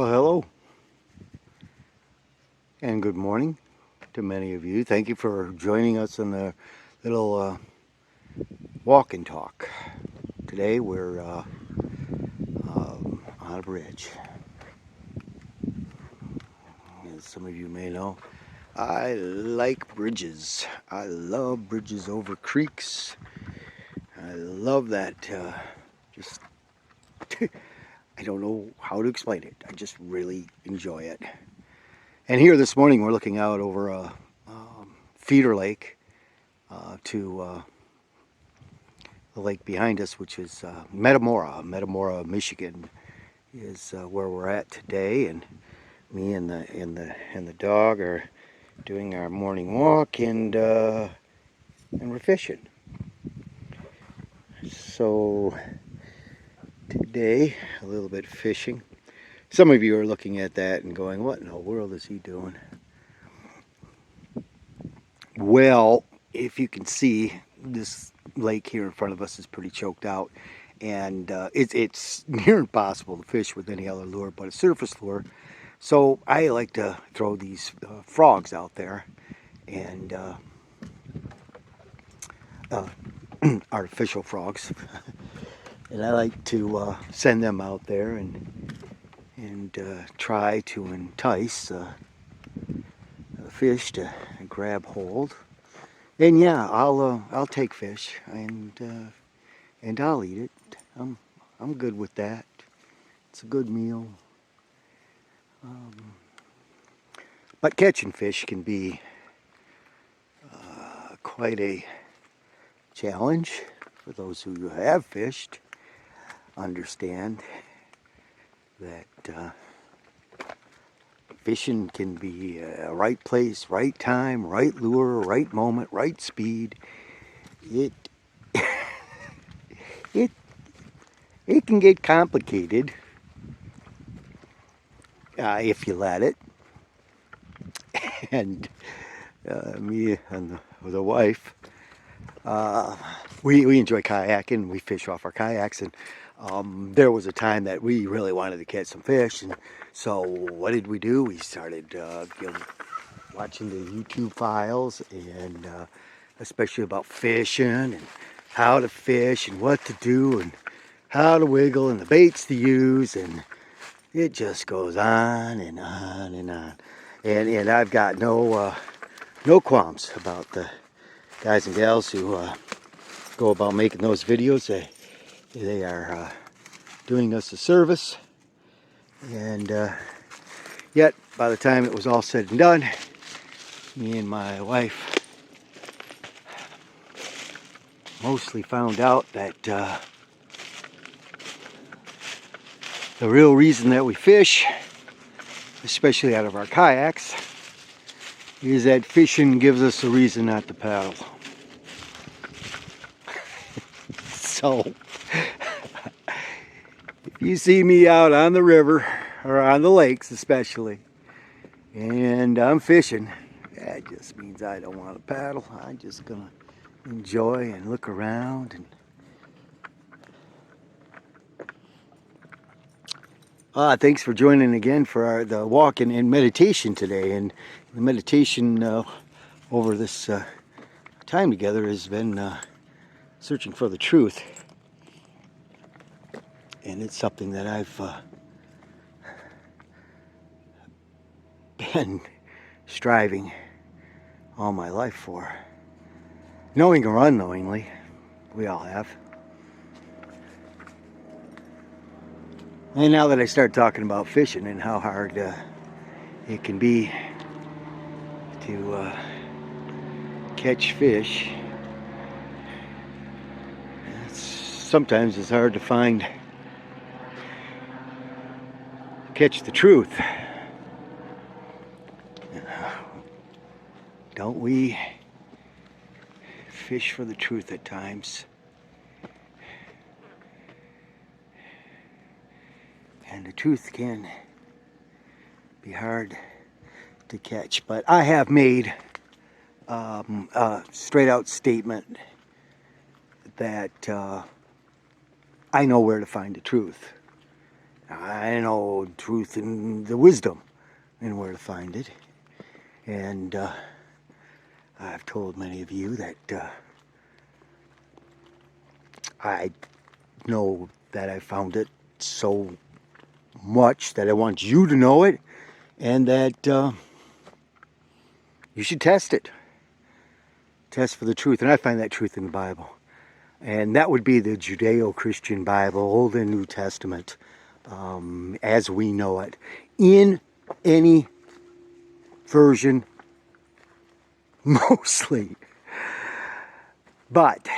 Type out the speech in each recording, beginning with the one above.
Well, hello and good morning to many of you. Thank you for joining us on the little walk and talk. Today we're on a bridge. As some of you may know, I like bridges. I love bridges over creeks. I love that. Just I don't know how to explain it. I just really enjoy it. And here this morning we're looking out over a feeder lake to the lake behind us, which is Metamora, Michigan, is where we're at today. And me and the dog are doing our morning walk, and we're fishing. So today, a little bit fishing. Some of you are looking at that and going, "What in the world is he doing?" Well, if you can see, this lake here in front of us is pretty choked out, and it's near impossible to fish with any other lure but a surface lure. So I like to throw these frogs out there, and artificial frogs, and I like to send them out there and try to entice the fish to grab hold. And yeah, I'll take fish and I'll eat it. I'm good with that. It's a good meal. But catching fish can be quite a challenge. For those who have fished, understand that fishing can be right place, right time, right lure, right moment, right speed. It it it can get complicated if you let it. And me and the wife, we enjoy kayaking. We fish off our kayaks, and there was a time that we really wanted to catch some fish. And so what did we do? We started watching the YouTube files, and especially about fishing and how to fish and what to do and how to wiggle and the baits to use, and it just goes on and on and on. And I've got no qualms about the guys and gals who go about making those videos. They are doing us a service, and yet by the time it was all said and done, me and my wife mostly found out that the real reason that we fish, especially out of our kayaks, is that fishing gives us a reason not to paddle. So if you see me out on the river or on the lakes especially, and I'm fishing, that just means I don't want to paddle. I'm just gonna enjoy and look around. And thanks for joining again for the walk and meditation today. And the meditation over this time together has been searching for the truth. And it's something that I've been striving all my life for. Knowing or unknowingly, we all have. And now that I start talking about fishing and how hard it can be to catch fish, sometimes it's hard to catch the truth. Don't we fish for the truth at times? And the truth can be hard to catch. But I have made a straight out statement that I know where to find the truth. I know truth and the wisdom and where to find it. And I've told many of you that I know that I found it so much that I want you to know it, and that you should test it. Test for the truth. And I find that truth in the Bible. And that would be the Judeo-Christian Bible, Old and New Testament, as we know it. In any version, mostly. But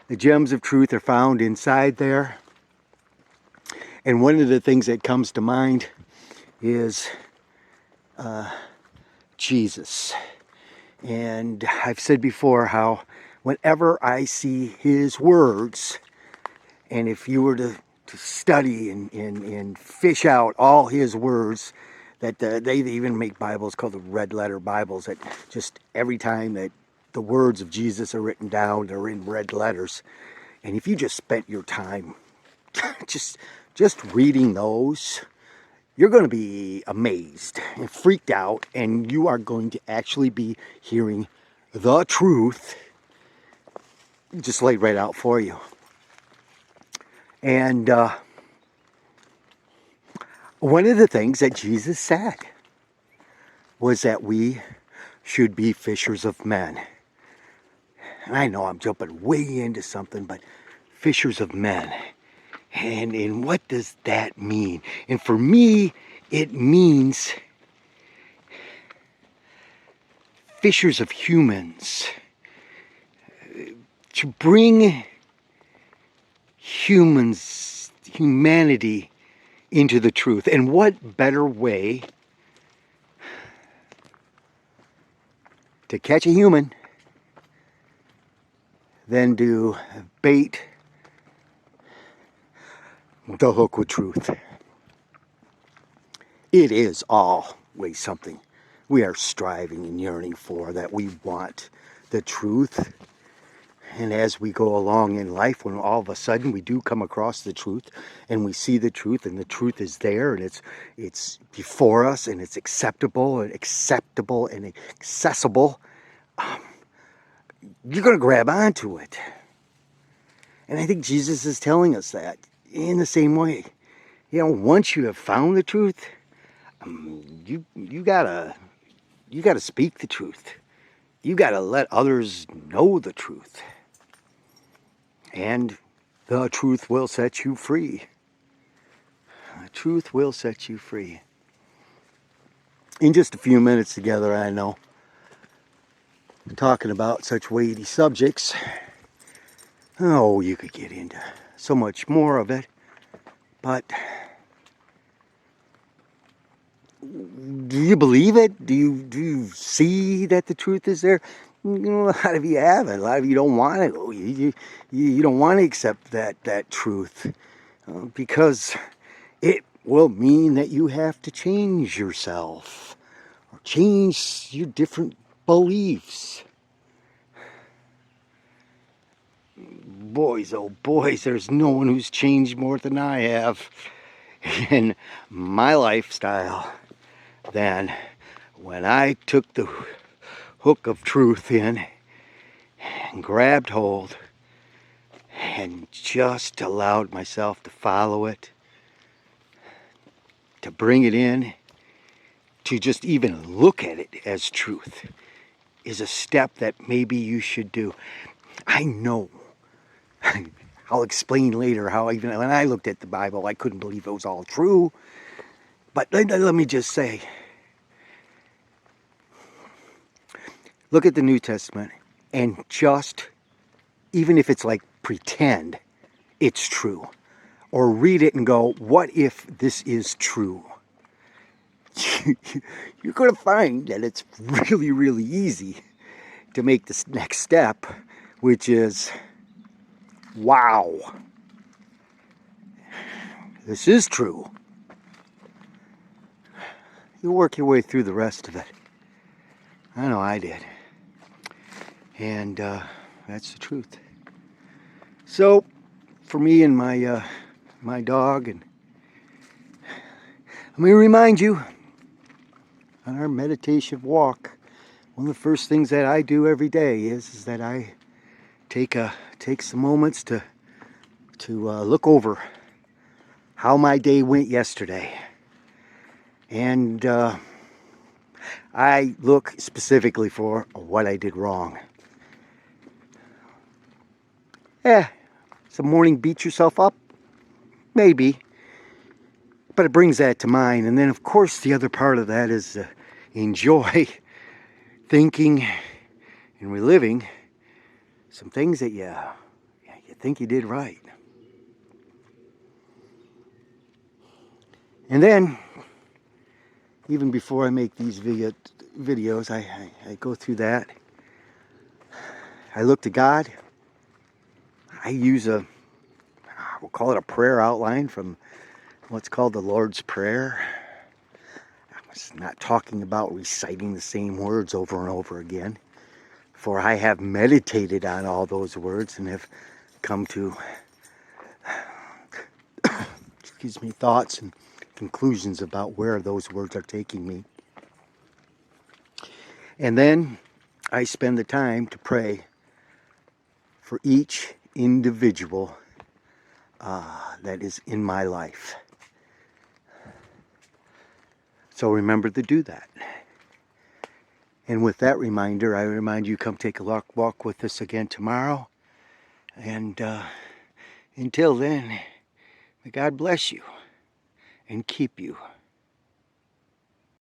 the gems of truth are found inside there. And one of the things that comes to mind is Jesus. And I've said before how whenever I see his words, and if you were to study and fish out all his words, that they even make Bibles called the red letter Bibles, that just every time that the words of Jesus are written down, they're in red letters. And if you just spent your time just reading those, you're going to be amazed and freaked out, and you are going to actually be hearing the truth just laid right out for you. And one of the things that Jesus said was that we should be fishers of men. And I know I'm jumping way into something, but fishers of men. And what does that mean? And for me, it means fishers of humans. To bring humanity into the truth. And what better way to catch a human than to bait the hook with truth. It is always something we are striving and yearning for, that we want the truth. And as we go along in life, when all of a sudden we do come across the truth, and we see the truth, and the truth is there, and it's before us, and it's acceptable and accessible, you're going to grab onto it. And I think Jesus is telling us that in the same way. You know, once you have found the truth, you gotta speak the truth. You gotta let others know the truth. And the truth will set you free. The truth will set you free. In just a few minutes together, I know, talking about such weighty subjects, oh, you could get into so much more of it. But do you believe it? Do you see that the truth is there? You know, a lot of you haven't. A lot of you don't want it. You don't want to accept that truth because it will mean that you have to change yourself or change your different beliefs. Boys, oh boys, there's no one who's changed more than I have in my lifestyle than when I took the hook of truth in and grabbed hold and just allowed myself to follow it, to bring it in, to just even look at it as truth is a step that maybe you should do. I know. I'll explain later how even when I looked at the Bible, I couldn't believe it was all true. But let me just say, look at the New Testament and just, even if it's like pretend it's true, or read it and go, what if this is true? You're going to find that it's really, really easy to make this next step, which is, wow, this is true. You work your way through the rest of it. I know I did. And that's the truth. So, for me and my dog and Let me remind you, on our meditation walk, one of the first things that I do every day is that I take some moments to look over how my day went yesterday. And I look specifically for what I did wrong. Some morning beat yourself up? Maybe. But it brings that to mind. And then, of course, the other part of that is enjoy thinking and reliving some things that you think you did right. And then, even before I make these videos, I go through that. I look to God. I use we'll call it a prayer outline from what's called the Lord's Prayer. I'm not talking about reciting the same words over and over again, for I have meditated on all those words and have come to thoughts and conclusions about where those words are taking me. And then I spend the time to pray for each individual that is in my life. So remember to do that. And with that reminder, I remind you, come take a walk with us again tomorrow. And until then, may God bless you and keep you.